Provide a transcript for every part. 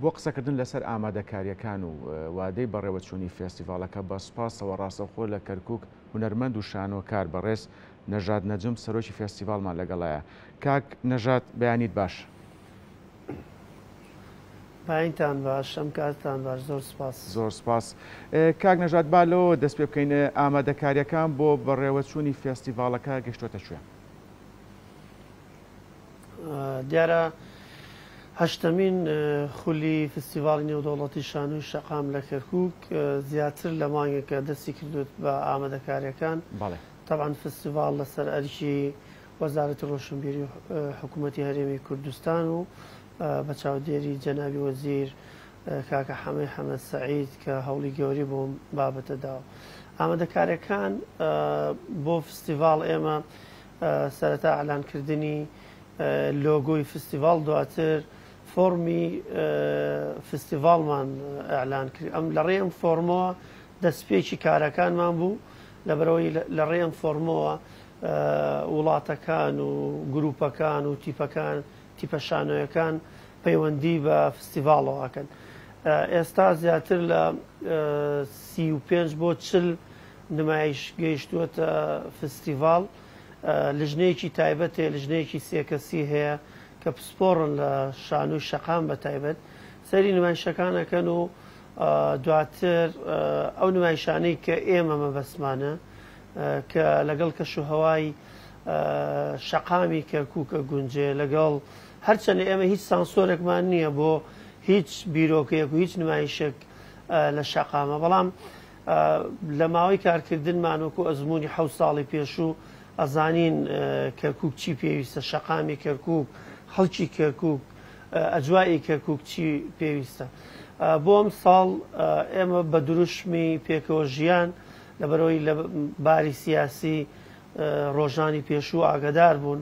بۆ قسەکردن لەسەر ئامادەکاریەکان و وادەی بەڕێوەچوونی فێستیڤالەکە بە سوپاسەوە ڕاستەوخۆ لە کەرکووک هونەرمەند و شانۆکار بەڕێز نەژاد نەجم سەرۆکی فێستیڤالمان لەگەڵایە. کاک نەژاد بەیانیت باش. باینتان باش، ئەم کاتتان باش، زۆر سپاس. زۆر سپاس. کاک نەژاد با لەوە دەست پێ بکەین ئامادەکاریەکان بۆ بەڕێوەچوونی فێستیڤالەکە گەشتوتە کوێ؟ دیارە هەشتمین خولی فستیڤاڵی نێودەوڵەتی شانۆی شەقام لە کەرکووک زیاتر لە مانگێکە دەستی کردوت بە ئامادەکاریەکان. طبعاً فستیڤاڵ لەسەر ئەرکی وەزارەتی ڕۆشنبیری حکوومەتی هەرێمی کوردستان و بە چاودێری جەنابی وەزیر کاکە حەمەد سەعید کە هەوڵی گەوری بۆ بابەتەداوە. ئامادەکاریەکان بۆ فستیڤاڵ ئێمە سەرەتا ئەعلانکردنی لۆگۆی فستیڤاڵ، دواتر فۆرمی فستیڤاڵمان ئەعلان کرد. ئەم لە ڕێم فۆرمەوە دەستپێکی کارەکانمان بوو، لەبەرەوەی لە ڕێم فۆرمەوە وڵاتەکان و گروپەکان و تیپە شانۆیەکان پەیوەندی بە فستیڤاڵەوەکەن. ئێستا زیاتر لە 35 بۆ 40 نمایش گەیشتووەتە فستیڤاڵ. لژنەیەکی تایبەتێ، لژنەیەکی سێکەسی هەیە کە پسپۆڕن لە شانۆی شەقام بە تایبەت سەری نمایشەکانەکەن و دواتر ئەو نمایشانەی کە ئێمە مەبەسمانە کە لەگەڵ کەشوهەوای شەقامی کەرکووکە گونجێ، لەگەڵ هەرچەندە ئێمە هیچ سانسۆرێکمان نییە بۆ هیچ بیرۆکەیەک و هیچ نمایشێک لە شەقامە، بەڵام لە ماوەی کارکردنمان وەکو ئەزمموی 7 ساڵی پێشوو ئەزانین کەرکووک چی پێویستە، شەقامی کەرکووک، خەڵکی کەرکووک، ئەجوایی کەرکووک چی پێویستە. بۆ ئەم ساڵ ئێمە بە دروشمی پێکەوە ژیان لەبەرەوەی لە باری سیاسی ڕۆژانی پێشوو ئاگدار بوون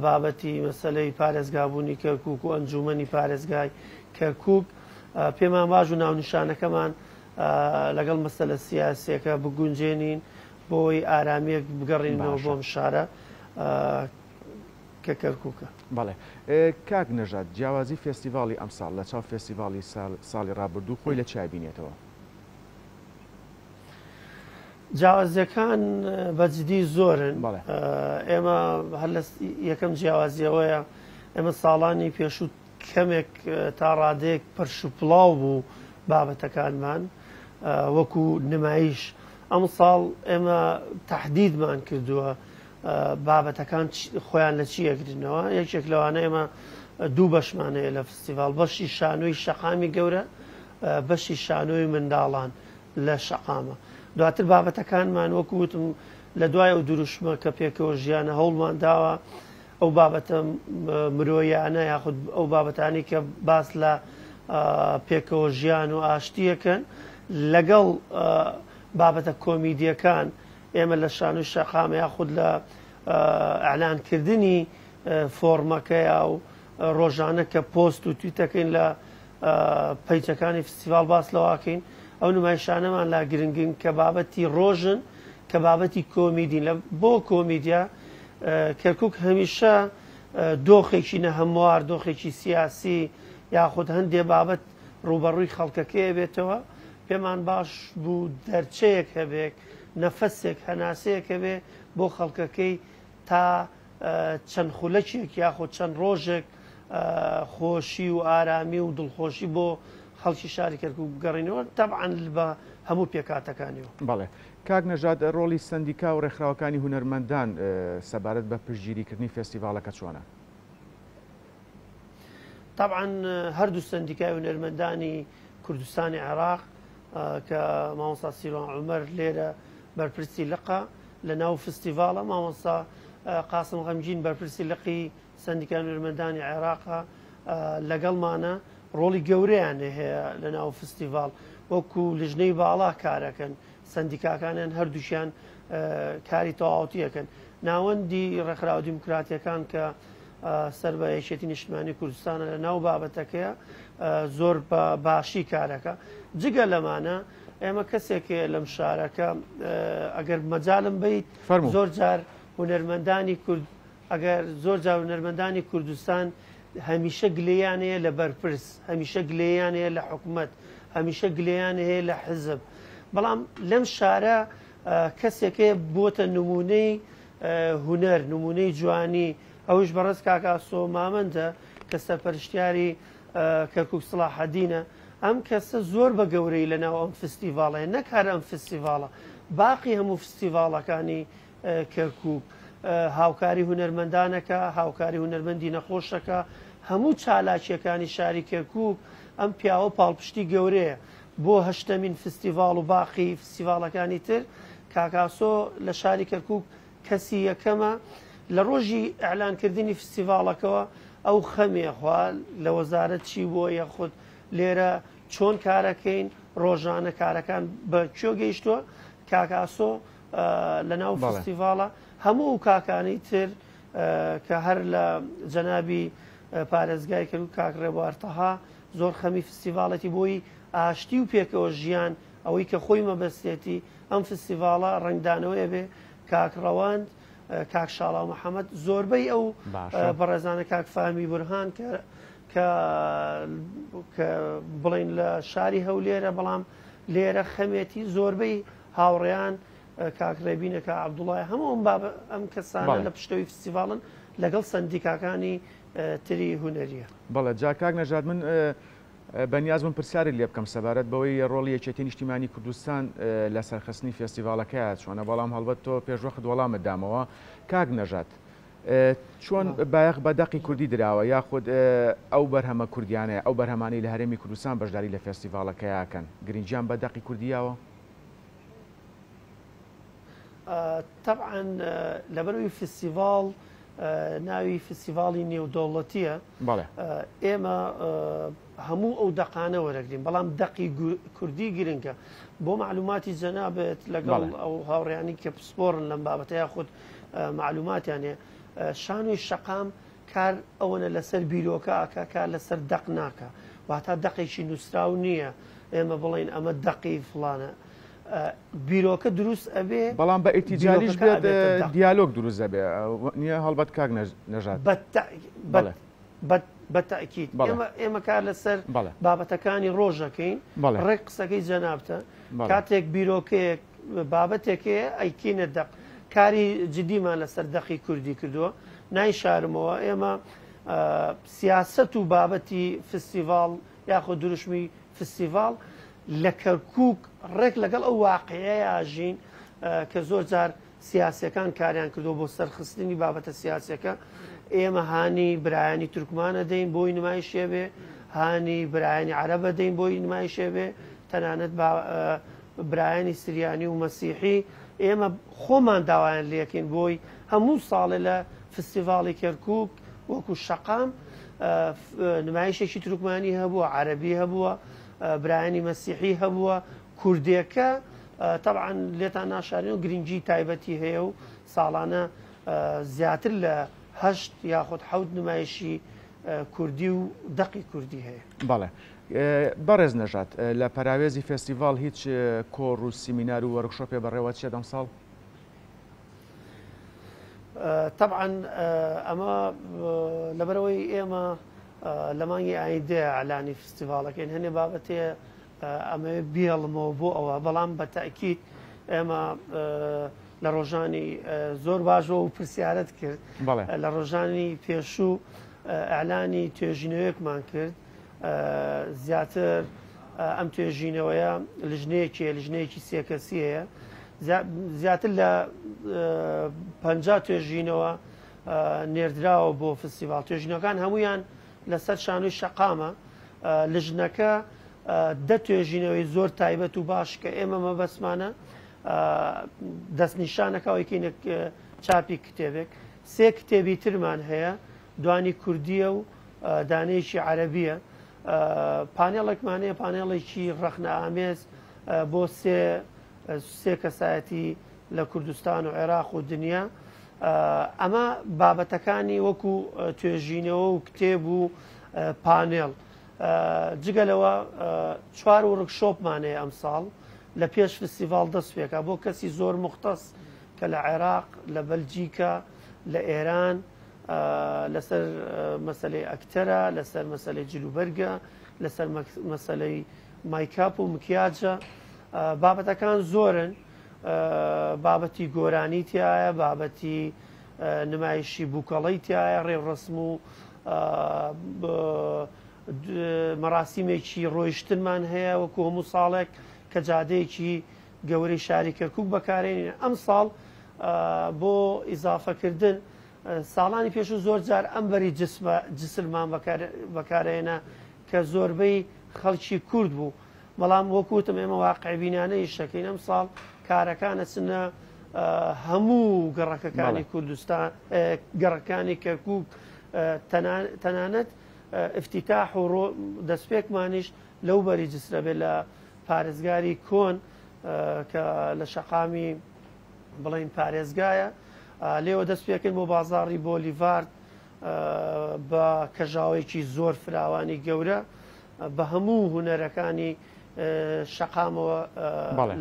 بابەتی مەسەلەی پارێزگابوونی کەرکووک و ئەنجومەنی پارێزگای کەرکووک. پێمان باش و ناونیشانەکەمان لەگەڵ مەسەلە سیاسیەکە بگونجێنین بۆی ئارامەیەک بگەڕینەوە بۆم شارە کە کەرکووکە. بەڵێ کاک نەژاد، جیاوازی فێستیڤاڵی ئەمساڵ لە چاو فێستیڤاڵی ساڵی ڕابردوو خۆی لە چای بینێتەوە؟ جیاوازیەکان بەجددی زۆرن. ئێمە هەر لە یەکەم جیاوازیەوەیە ئێمە ساڵانی پێشوو کەمێک تا ڕادەیەک پەرشوپڵاو بوو بابەتەکانمان وەکو نمایش. ئەم ساڵ ئێمە تەحدیدمان کردووە بابەتەکان خۆیان لە چی ئەگرنەوە. یەکێک لەوانە ئێمە دوو بەشمانەیە لە فستیڤاڵ، بەشی شانۆی شەقامی گەورە، بەشی شانۆی منداڵان لە شەقامە. دواتر بابەتەکانمان وەکوتم لە دوای ئەو دروشمە کە پێکەوە ژیانە هەوڵمان داوە ئەو بابەتە مرۆیانە یاخود ئەو بابەتانی کە باس لە پێکەوە ژیان و ئاشتیەکەن لەگەڵ بابەتە کۆمیدیەکان ئێمە لە شانۆی شەقامە یاخود لە ئەعلانکردنی فۆرمەکەیە و ڕۆژانە کە پۆست و تویتەکەین لە پەیجەکانی فستیڤاڵ باس لەواکەین. ئەو نمایشانەمان لا گرنگن کە بابەتی ڕۆژن، کە بابەتی کۆمیدین. لە بۆ کۆمیدیا کەرکووک هەمیشە دۆخێکی نەهەموار، دۆخێکی سیاسی یاخود هەندێک بابەت ڕوبەڕووی خەڵکەکەیە بێتەوە. پێمان باش بوو دەرچەیەک هەبێت، نەفەسێک هەناسەیەک هەبێ بۆ خەڵکەکەی تا چەند خولەکێک یاخود چەند ڕۆژێک خۆشی و ئارامی و دڵخۆشی بۆ خەڵکی شاری کەرکووک بگەڕینەوە، تەبعاً بە هەموو پێکاتەکانیەوە. بەڵێ کاک نەژاد، ڕۆڵی سەندیکا و ڕێکخراوەکانی هونەرمەندان سەبارەت بە پشتگیریکردنی فێستیڤاڵەکە چۆنە؟ طبعاً هەردوو سەندیکای هونەرمەندانی کوردستانی عێراق کە مامۆستا سیروان عومەر لێرە بەرپرسی لقە لە ناو فستیڤاڵە، مامۆستا قاسم غەمگین بەرپرسی لقی سەندیکای هونەرمەندانی عێراقە لەگەڵمانە ڕۆڵی گەورەیان هەیە لە ناو فستیڤاڵ، وەکو لیژنەی باڵا کارەکەن، سەندیکاکانیان هەردووشیان کاری تەواوەتیەکەن. ناوەندی ڕێکخراوە دیموکراتیەکان کە سەر بە یەکێتی نیشتیمانی کوردستانە لە ناو بابەتەکەیە زۆر بە باشی کارەکە. جگە لەمانە ئێمە کەسێکێ لەم شارەکە ئەگەر مەجالم بیت زۆر جار هونەرمەندانی کورد، ئەگەر زۆر جار هونەرمەندانی کوردستان هەمیشە گلەیانەیە لە بەرپرس، هەمیشە گلەیانەیە لە حکوومەت، هەمیشە گلەیانەیە لە حزب. بەڵام لەم شارە کەسێکەیە بۆتە نمونەی هونەر، نمونەی جوانی. ئەوش بەڕست کاکاسۆ مامەندە کە سەرپەرشتیاری کەرکووک سڵاحەدینە. ئەم کەسە زۆر بە گەورەی لەناو ئەم فستیڤاڵەیە، نەک هەر ئەم فستیڤاڵە، باقی هەموو فستیڤاڵەکانی کەرکووک هاوکاری هونەرمەندانەکە، هاوکاری هونەرمەندی نەخۆشەکە، هەموو چالاکیەکانی شاری کەرکووک ئەم پیاوە پاڵپشتی گەورەیە بۆ هەشتمین فستیڤاڵ و باقی فستیڤاڵەکانی تر. کاکاسۆ لە شاری کەرکووک کەسی یەکەمە لە ڕۆژی ئەعلانکردنی فستیڤاڵەکەەوە ئەو خەمێخوا لە وەزارەت چی بۆ یەخود لێرە چۆن کارەکەین، ڕۆژانە کارەکان بە کوێ گەیشتووە. کاکاسۆ لە ناو فستیڤاڵە هەموو کاکانی تر کە هەر لە جەنابی پارێزگای کەرکووک کاکڕێبوارتەها زۆر خەمی فستیڤاڵەتی بۆی ئاشتی و پێکەوە ژیان ئەوەی کە خۆی مەبەستێتی ئەم فستیڤاڵە ڕنگدانەوەی بێ. کاکڕەوەند، کاک شاڵاو محەممەد، زۆربەی ئەو بەڕێزانە کاک فامی بورهان کە بڵین لە شاری هەولێرە، بەڵام لێرە خەمێتی زۆربەی هاوڕێیان کاکڕێبینە کە عەبدوڵای هەموو ئەم کەسانە لە پشتەوەی فستیڤاڵن لەگەڵ سندیکاکانی تری هونەریە. بەڵێ جا کاک نەژاد، من بەنیازم پرسیاری لێ بکەم سەبارەت بەوەی ڕۆڵی یەکێتی نیشتیمانی کوردستان لە سەرخستنی فێستیڤاڵەکەیە چۆنە، بەڵام هەڵبەت تۆ پێشوەخت وەڵامت دامەوە. کاک نەژاد، چۆن بایەخ بە دەقی کوردی دراوە یاخود ئەو بەرهەمە کوردیانەیە، ئەو بەرهەمانەی لە هەرێمی کوردستان بەشداری لە فێستیڤاڵەکەیەکەن، گرنگیان بە دەقی کوردیەوە؟ طبعا لەبەرەوەی فستیڤاڵ ناوی فستیڤاڵی نێودەوڵەتیە، ئێمە هەموو ئەو دەقانە وەرەگرین، بەڵام دەقی کوردی گرنگە. بۆ معلوماتی جەنابێت لەگەڵ ئەو هاوڕێیانی کە پسپۆڕن لەم بابەتە یاخود معلوماتیانێ، شانۆی شەقام کار ئەوەنە لەسەر بیرۆکە ئاکا، کار لەسەر دەق ناکە، واتە دەقێکی نووسراو نییە ئێمە بڵین ئەمە دەقی فڵانە. بیرۆکە دروست ئەبێ، بەڵام بە ئیتیجاریش بێت دیالۆگ دروست ئەبێ، نییە هەڵبەت کاک نەژاد؟ بەتەئکید ئێمە کار لەسەر بابەتەکانی ڕۆژەکەین، ڕێک قسەکەی جەنابتە کاتێک بیرۆکەیەک بابەتێکەیە ئەیکینە دەق. کاری جدیمان لەسەر دەقی کوردی کردووە، نایشارمەوە. ئێمە سیاسەت و بابەتی فستیڤاڵ یاخود دروشمی فستیڤاڵ لە کەرکووک ڕێک لەگەڵ ئەو واقعەیە ئاژین کە زۆر جار سیاسەکان کاریان کردو بۆ سەرخستنی بابەتە سیاسەکە. ئێمە هانی برایانی تورکمانە دەین بۆی نمایشێ بێ، هانی برایانی عەرەبە دەین بۆی نمایشێ بێ، تەنانەت برایانی سریانی و مەسیحی ئێمە خۆمان داوایان لێکین بۆی هەموو ساڵێ لە فستیڤاڵی کەرکووک وەکو شەقام نمایشێکی تورکمانی هەبووە، عەرەبی هەبووە، برایانی مەسیحی هەبووە، کوردیەکە طبعا لێتان ناشارین و گرنگی تایبەتی هەیە و ساڵانە زیاتر لە 8 یاخود 7 نمایشی کوردی و دەقی کوردی هەیە. بەڵێ بەڕێز نەژاد، لە پەراوێزی فێستیڤاڵ هیچ کۆڕ و سیمینار و وەرکشۆپێ بەڕێوە چیە دەم ساڵ؟ طبعا ئەمە لەبەرەوەی ئێمە لە مانگی ئایندێ ئەعلانی فستیڤاڵەکەین، هەنێ بابەتێ ئەمە بیاڵمەوە بۆ ئەوە، بەڵام بە تەئکید ئێمە لە ڕۆژانی زۆر باشەوە و پرسیارەت کرد. لە ڕۆژانی پێشوو ئەعلانی توێژینەوەیەکمان کرد، زیاتر ئەم توێژینەوەیە لیژنەیەکی سێکەسی هەیە، زیاتر لە 50 توێژینەوە نێردراوە بۆ فستیڤاڵ. توێژینەکان هەمویان لەسەر شانۆی شەقامە. لیژنەکە 10 توێژینەوەی زۆر تایبەت و باش کە ئێمە مەبەسمانە دەستنیشانەکەوەیکەینە چاپی کتێبێک. 3 کتێبی ترمان هەیە، دوانی کوردیە و دانەیەکی عەرەبیە. پانێڵێکمانەیە، پانێڵێکی ڕەخنە ئامێز بۆ سێ کەسایەتی لە کوردستان و عێراق و دنیا. ئەمە بابەتەکانی وەکو توێژینەوە و کتێب و پانێڵ. جگەلەوە 4 وەرکشۆپمانەیە ئەم ساڵ لە پێش فستیڤاڵ دەست پێکا بۆ کەسی زۆر مختص کە لە عێراق، لە بەلجیکا، لە ئێران، لەسەر مەسلەی ئەکتەرە، لەسەر مەسلەی جلوبەرگە، لەسەر مەسلەی مایکاپ و مکیاجە. بابەتەکان زۆرن، بابەتی گۆرانی تایە، بابەتی نمایشی بووکەڵی تایە، ڕێڕسم و مەراسیمێکی ڕۆیشتنمان هەیە وەکو هەموو ساڵێک کە جادەیەکی گەورەی شاری کەرکووک بەکارێنین. ئەم ساڵ بۆ ئیزافەکردن ساڵانی پێش و زۆر جار ئەمبەری جسلمان بەکارێنە کە زۆربەی خەڵکی کورد بوو، بەڵام وەکوتم ئێمە واقعبینانەی شەکەین. ئەم ساڵ کارەکانە چنە هەموو گەڕەکەکانی کوردستان، گەڕەکانی کەرکووک، تەنانەت افتتاح و دەستپێکمانیش لەو بەری جسرە بێت لە پارێزگاری کۆن کە لە شەقامی بڵین پارێزگایە. لێوە دەست پێکەین بۆ بازاڕی بۆلیڤارد بە کەژاوێکی زۆر فراوانی گەورە بە هەموو هونەرەکانی شەقامەوە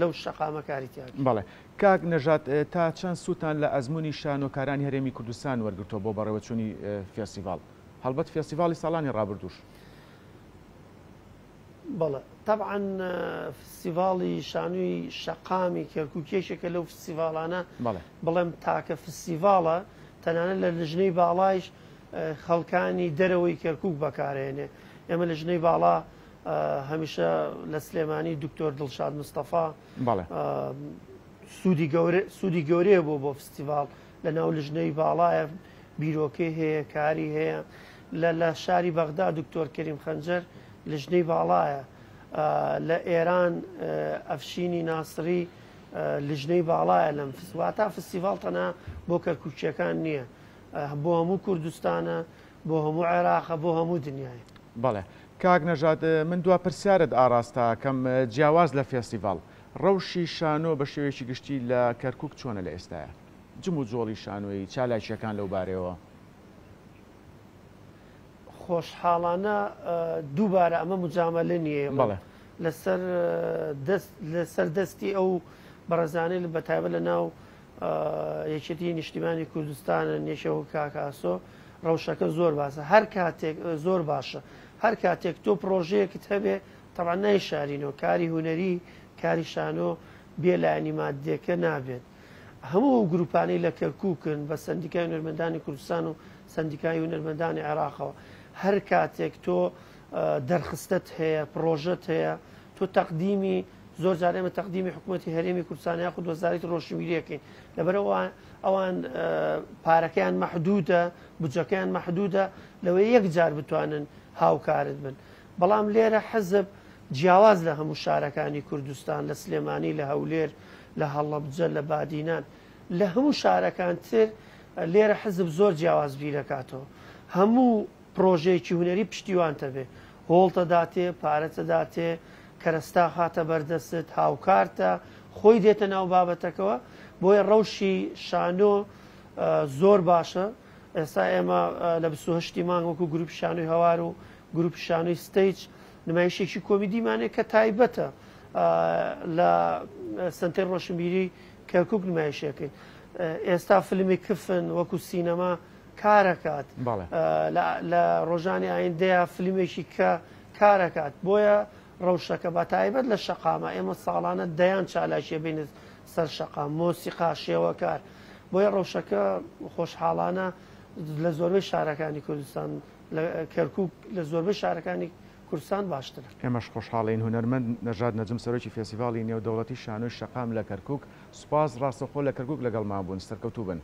لەو شەقامە کاریتیان. بەڵێ کاک نەژات، تا چەند سووتان لە ئەزمموی شانۆکارانی هەرێمی کوردستان وەرگرتەوە بۆ بەڕێوەچوونی فێستیڤاڵ، هەڵبەت فێستیڤاڵی ساڵانی ڕابردووش؟ بەڵێ طبعا فستیڤاڵی شانووی شەقامی کەرکووکێشێکە لەو فستیڤاڵانە بڵێم تاکە فستیڤاڵە تەنانەت لە لژنەی باڵایش خەڵکانی دەرەوەی کەرکووک بەکارێنێ. ئێمە لە ژنەی باڵا هەمیشە لە سلێمانی دکتۆر دڵشاد مستەفا سوودی گەورەیە بۆ فستیڤاڵ لە ناو لژنەی باڵایە، بیرۆکەی هەیە، کاری هەیە. لە شاری بەغدا دکتۆر کەریم خەنجەر لژنەی باڵایە، لە ئێران ئەفشینی ناسری لژنەی باڵایە. لەم واتە فستیڤاڵ تەنها بۆ کەرکووکیەکان نییە، بۆ هەموو کوردستانە، بۆ هەموو عێراقە، بۆ هەموو دنیای. بەڵێ کاک نەژاد، من دوا پرسیارت ئاڕاستا کەم جیاواز لە فێستیڤاڵ ڕەوشی شانۆ بە شێوەیەکی گشتی لە کەرکووک چۆنە لە ئێستاە؟ جم و جۆڵی شانۆی چالایشەکان لەو بارەوە خۆشحاڵانە دووبارە ئەمە مجامەلە نییە لەسەر دەستی ئەو بەڕێزانەی بەتایبەت لە ناو یەکێتی نیشتیمانی کوردستانە نێشەوە کاکاسۆ. ڕەوشەکە زۆر باشە، هەر کاتێک زۆر باشە، هەر کاتێک تۆ پرۆژەیەکت هەبێ تەبعا نایشارینەوە، کاری هونەری، کاری شانۆ بێ لایەنی مادیەکە نابێت. هەموو گروپانەی لە کەرکووکن بە سندیکای هونەرمەندانی کوردستان و سندیکای هونەرمەندانی عێراقەوە، هەر کاتێک تۆ دەرخستت هەیە، پرۆژەت هەیە، تۆ تەقدیمی زۆر جار ئێمە تەقدیمی حکوومەتی هەرێمی کوردستان یاخود وەزارەتی ڕۆشنبیریەکەین، لەبەرەوە ئەوان پارەکەیان مەحدودە، بودجەکەیان مەحدودە، لەوەی یەک جار بتوانن هاوکارت بن. بەڵام لێرە حەزب جیاواز لە هەموو شارەکانی کوردستان، لە سلێمانی، لە هەولێر، لە هەڵەبجە، لە بادینان، لە هەموو شارەکان تر لێرە حەزب زۆر جیاواز بیرەکاتەوە. هەموو پرۆژەیەکی هونەری پشتیوانتە بێ، هۆڵتە داتێ، پارەتە داتێ، کەرەستا خاتە بەردەست، هاوکارتە، خۆی دێتە ناو بابەتەکەەوە. بۆیە ڕەوشی شانۆ زۆر باشە. ئێستا ئێمە لە 28 مانگ وەکو گروپی شانۆی هەوار و گروپی شانۆی ستیج نمایشێکی کۆمیدیمانێک کە تایبەتە لە سنتەر ڕۆشنبیری کەرکووک نمایشەکەین. ئێستا فیلمی کفن وەکو سینەما کارەکات، لە ڕۆژانی ئایندەیە فیلمێکی کە کارەکات. بۆیە ڕەوشەکە بە تایبەت لە شەقامە ئێمە ساڵانە دەیان چالاشیە بین سەر شەقام، مۆسیقا، شێوەکار. بۆیە ڕەوشەکە خۆشحاڵانە لە زۆربەی شارەکانی کوردستان، کەرکووک لە زۆربەی شارەکانی کوردستان باشترە. ئێمەش خۆشحاڵین. هونەرمەند نەژاد نەجم سەرۆکی فێستیڤاڵی نێودەوڵەتی شانۆی شەقام لە کەرکووک، سوپاس ڕاستەوخۆ لە کەرکووک لەگەڵمان بوون. سەرکەوتوو بن.